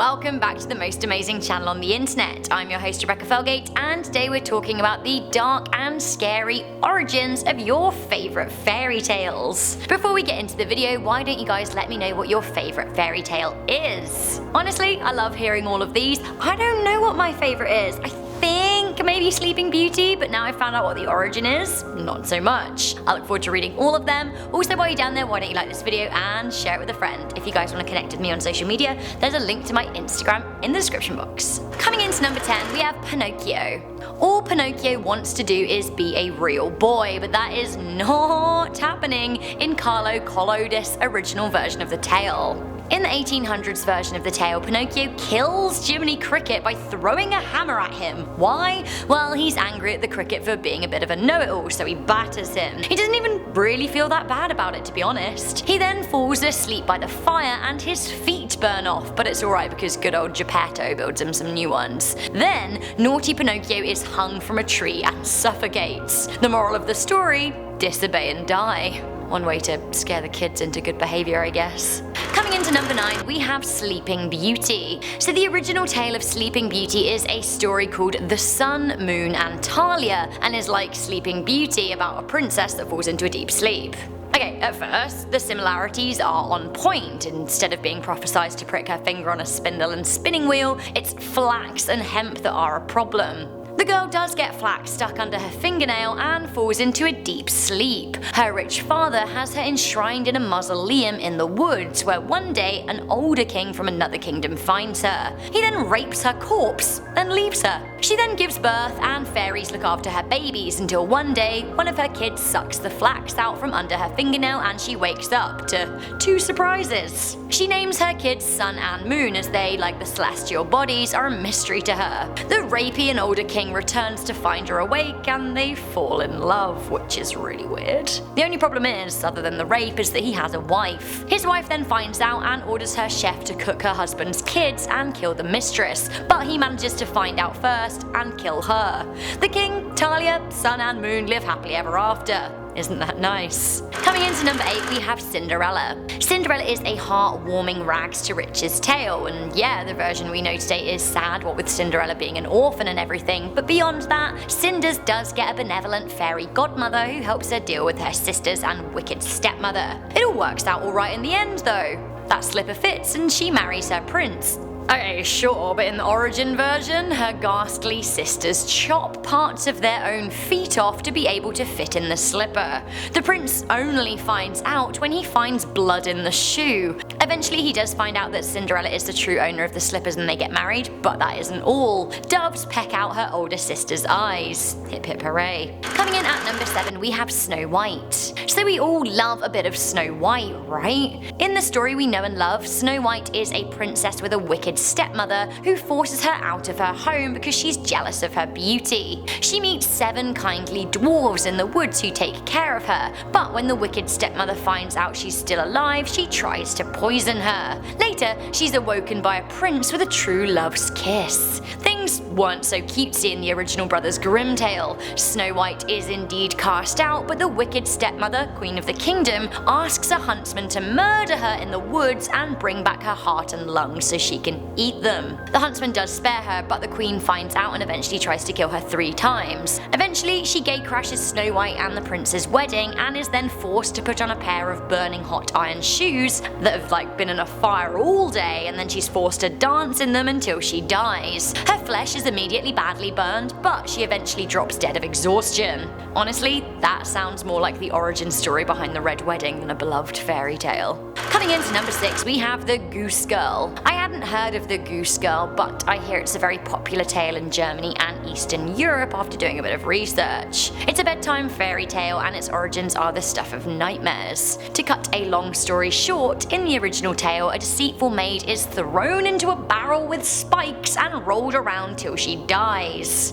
welcome back to the most amazing channel on the internet. I'm your host Rebecca Felgate, and today we're talking about the dark and scary origins of your favourite fairy tales. Before we get into the video, why don't you guys let me know what your favourite fairy tale is? Honestly, I love hearing all of these. I don't know what my favourite is. I think maybe Sleeping Beauty, but now I found out what the origin is, not so much. I look forward to reading all of them. Also, while you're down there, why don't you like this video and share it with a friend. If you guys want to connect with me on social media, there's a link to my Instagram in the description box. Coming into number 10, we have Pinocchio. All Pinocchio wants to do is be a real boy, but that is not happening in Carlo Collodi's original version of the tale. In the 1800s version of the tale, Pinocchio kills Jiminy Cricket by throwing a hammer at him. Why? Well, he's angry at the cricket for being a bit of a know-it-all, so he batters him. He doesn't even really feel that bad about it, to be honest. He then falls asleep by the fire and his feet burn off, but it's alright because good old Geppetto builds him some new ones. Then, naughty Pinocchio is hung from a tree and suffocates. The moral of the story? Disobey and die. One way to scare the kids into good behaviour, I guess. Coming into number 9, we have Sleeping Beauty. So the original tale of Sleeping Beauty is a story called The Sun, Moon and Talia, and is like Sleeping Beauty about a princess that falls into a deep sleep. Okay, at first, the similarities are on point. Instead of being prophesied to prick her finger on a spindle and spinning wheel, it's flax and hemp that are a problem. The girl does get flax stuck under her fingernail and falls into a deep sleep. Her rich father has her enshrined in a mausoleum in the woods, where one day an older king from another kingdom finds her. He then rapes her corpse, then leaves her. She then gives birth and fairies look after her babies until one day one of her kids sucks the flax out from under her fingernail and she wakes up to 2 surprises. She names her kids Sun and Moon, as they, like the celestial bodies, are a mystery to her. The rapey and older king returns to find her awake and they fall in love, which is really weird. The only problem is, other than the rape, is that he has a wife. His wife then finds out and orders her chef to cook her husband's kids and kill the mistress, but he manages to find out first and kill her. The king, Talia, Sun and Moon live happily ever after. Isn't that nice? Coming into number 8, we have Cinderella. Cinderella is a heartwarming rags to riches tale, and yeah, the version we know today is sad, what with Cinderella being an orphan and everything, but beyond that, Cinders does get a benevolent fairy godmother who helps her deal with her sisters and wicked stepmother. It all works out alright in the end though. That slipper fits and she marries her prince. Okay, sure, but in the origin version, her ghastly sisters chop parts of their own feet off to be able to fit in the slipper. The prince only finds out when he finds blood in the shoe. Eventually he does find out that Cinderella is the true owner of the slippers and they get married, but that isn't all. Doves peck out her older sister's eyes. Hip hip hooray. Coming in at number 7, we have Snow White. So we all love a bit of Snow White, right? In the story we know and love, Snow White is a princess with a wicked stepmother who forces her out of her home because she's jealous of her beauty. She meets 7 kindly dwarves in the woods who take care of her, but when the wicked stepmother finds out she's still alive, she tries to poison her. Later, she's awoken by a prince with a true love's kiss. Things weren't so cutesy in the original Brothers Grimm tale. Snow White is indeed cast out, but the wicked stepmother, Queen of the Kingdom, asks a huntsman to murder her in the woods and bring back her heart and lungs so she can eat them. The huntsman does spare her, but the queen finds out and eventually tries to kill her 3 times. Eventually, she gate crashes Snow White and the prince's wedding and is then forced to put on a pair of burning hot iron shoes that have been in a fire all day, and then she's forced to dance in them until she dies. Her flesh is immediately badly burned, but she eventually drops dead of exhaustion. Honestly, that sounds more like the origin story behind the Red Wedding than a beloved fairy tale. Coming into number 6, we have the Goose Girl. I hadn't heard of the Goose Girl, but I hear it's a very popular tale in Germany and Eastern Europe after doing a bit of research. It's a bedtime fairy tale and its origins are the stuff of nightmares. To cut a long story short, in the original tale, a deceitful maid is thrown into a barrel with spikes and rolled around till she dies.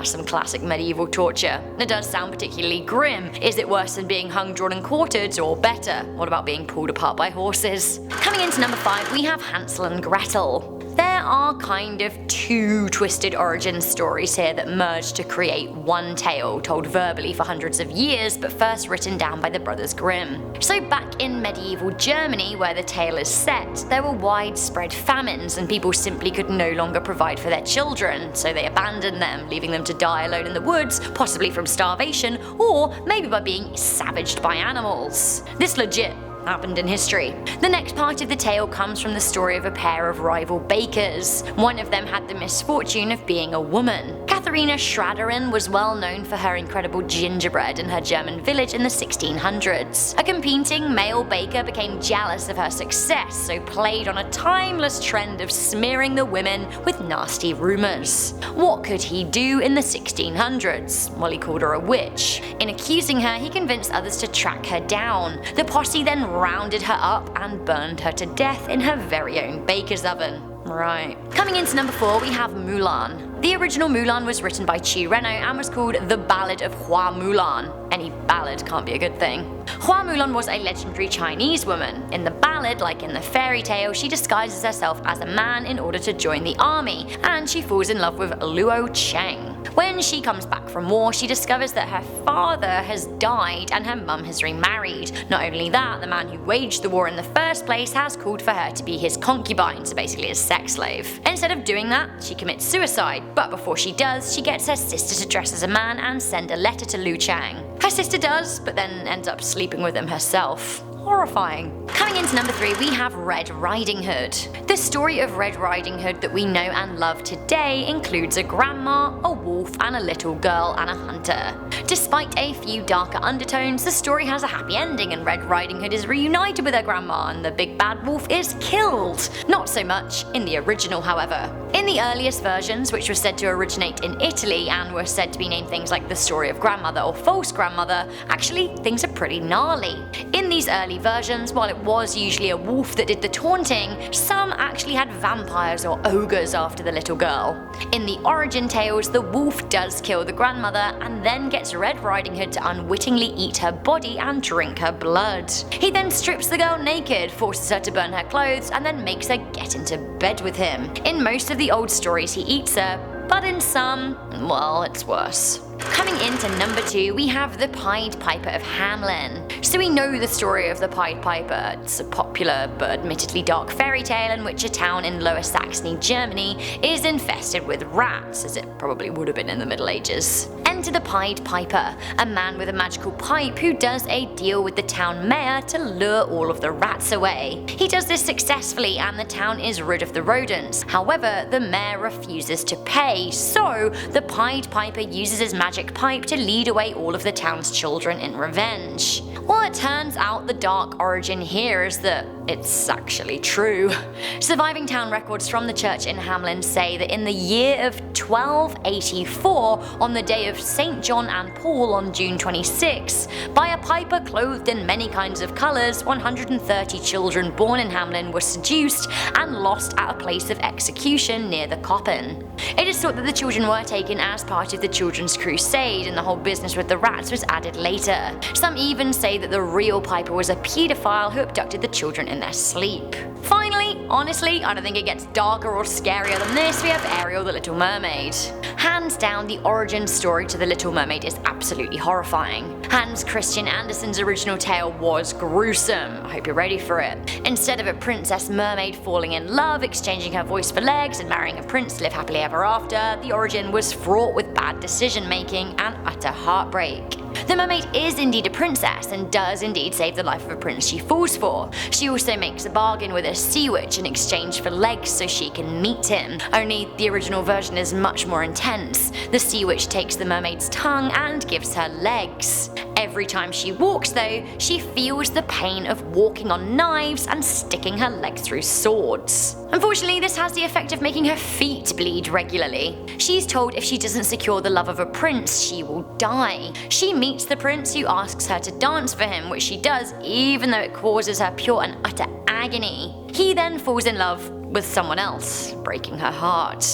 Some classic medieval torture. It does sound particularly grim. Is it worse than being hung, drawn and quartered, or better? What about being pulled apart by horses? Coming into number 5, we have Hansel and Gretel. There are kind of two twisted origin stories here that merge to create one tale told verbally for hundreds of years but first written down by the brothers Grimm. So back in medieval Germany, where the tale is set, there were widespread famines and people simply could no longer provide for their children, so they abandoned them, leaving them to die alone in the woods, possibly from starvation or maybe by being savaged by animals. This legit happened in history. The next part of the tale comes from the story of a pair of rival bakers. One of them had the misfortune of being a woman. Katharina Schraderin was well known for her incredible gingerbread in her German village in the 1600s. A competing male baker became jealous of her success, so played on a timeless trend of smearing the women with nasty rumours. What could he do in the 1600s? Well, he called her a witch. In accusing her, he convinced others to track her down. The posse then rounded her up and burned her to death in her very own baker's oven. Right. Coming into number 4, we have Mulan. The original Mulan was written by Qi Reno and was called The Ballad of Hua Mulan. Any ballad can't be a good thing. Hua Mulan was a legendary Chinese woman. In the ballad, like in the fairy tale, she disguises herself as a man in order to join the army, and she falls in love with Luo Cheng. When she comes back from war, she discovers that her father has died and her mum has remarried. Not only that, the man who waged the war in the first place has called for her to be his concubine, so basically his sex slave. Instead of doing that, she commits suicide, but before she does, she gets her sister to dress as a man and send a letter to Lu Chang. Her sister does, but then ends up sleeping with him herself. Horrifying. Coming into number 3, we have Red Riding Hood. The story of Red Riding Hood that we know and love today includes a grandma, a wolf, and a little girl and a hunter. Despite a few darker undertones, the story has a happy ending and Red Riding Hood is reunited with her grandma and the big bad wolf is killed. Not so much in the original, however. In the earliest versions, which were said to originate in Italy and were said to be named things like the story of grandmother or false grandmother, actually things are pretty gnarly. In these early versions, while it was usually a wolf that did the taunting, some actually had vampires or ogres after the little girl. In the origin tales, the wolf does kill the grandmother and then gets Red Riding Hood to unwittingly eat her body and drink her blood. He then strips the girl naked, forces her to burn her clothes, and then makes her get into bed with him. In most of the old stories, he eats her, but in some, well, it's worse. Coming into number 2, we have The Pied Piper of Hamelin. So we know the story of the Pied Piper. It's a popular but admittedly dark fairy tale in which a town in Lower Saxony, Germany is infested with rats, as it probably would have been in the Middle Ages. Enter the Pied Piper, a man with a magical pipe who does a deal with the town mayor to lure all of the rats away. He does this successfully and the town is rid of the rodents. However, the mayor refuses to pay, so the Pied Piper uses his magic pipe to lead away all of the town's children in revenge. Well, it turns out the dark origin here is that it's actually true. Surviving town records from the church in Hamlin say that in the year of 1284, on the day of St. John and Paul on June 26, by a piper clothed in many kinds of colours, 130 children born in Hamlin were seduced and lost at a place of execution near the Koppen. It is thought that the children were taken as part of the Children's Crusade, and the whole business with the rats was added later. Some even say that the real piper was a paedophile who abducted the children in their sleep. Finally, honestly, I don't think it gets darker or scarier than this. We have Ariel the Little Mermaid. Hands down, the origin story to the Little Mermaid is absolutely horrifying. Hans Christian Andersen's original tale was gruesome. I hope you're ready for it. Instead of a princess mermaid falling in love, exchanging her voice for legs, and marrying a prince to live happily ever after, the origin was fraught with bad decision making and utter heartbreak. The mermaid is indeed a princess and does indeed save the life of a prince she falls for. She also makes a bargain with a sea witch in exchange for legs so she can meet him. Only the original version is much more intense. The sea witch takes the mermaid's tongue and gives her legs. Every time she walks though, she feels the pain of walking on knives and sticking her leg through swords. Unfortunately, this has the effect of making her feet bleed regularly. She's told if she doesn't secure the love of a prince, she will die. She meets the prince who asks her to dance for him, which she does even though it causes her pure and utter agony. He then falls in love with someone else, breaking her heart.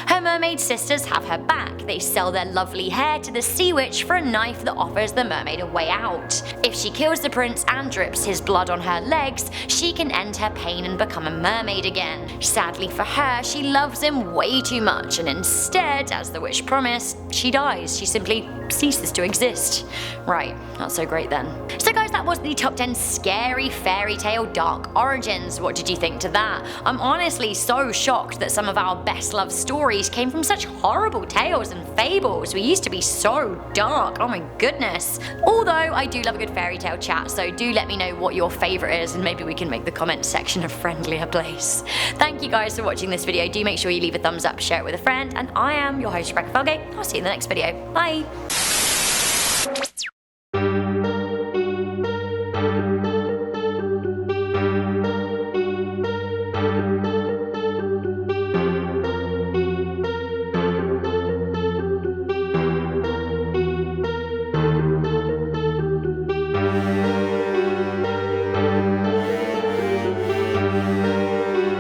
Her mermaid sisters have her back. They sell their lovely hair to the sea witch for a knife that offers the mermaid a way out. If she kills the prince and drips his blood on her legs, she can end her pain and become a mermaid again. Sadly for her, she loves him way too much, and instead, as the witch promised, she dies. She simply ceases to exist. Right, not so great then. So guys, that was the top 10 scary fairy tale dark origins. What did you think to that? I'm honestly so shocked that some of our best loved stories came from such horrible tales and fables. We used to be so dark, oh my goodness. Although I do love a good fairy tale chat, so do let me know what your favourite is and maybe we can make the comment section a friendlier place. Thank you guys for watching this video. Do make sure you leave a thumbs up, share it with a friend, and I am your host Rebecca Felgate. I'll see you in the next video. Bye!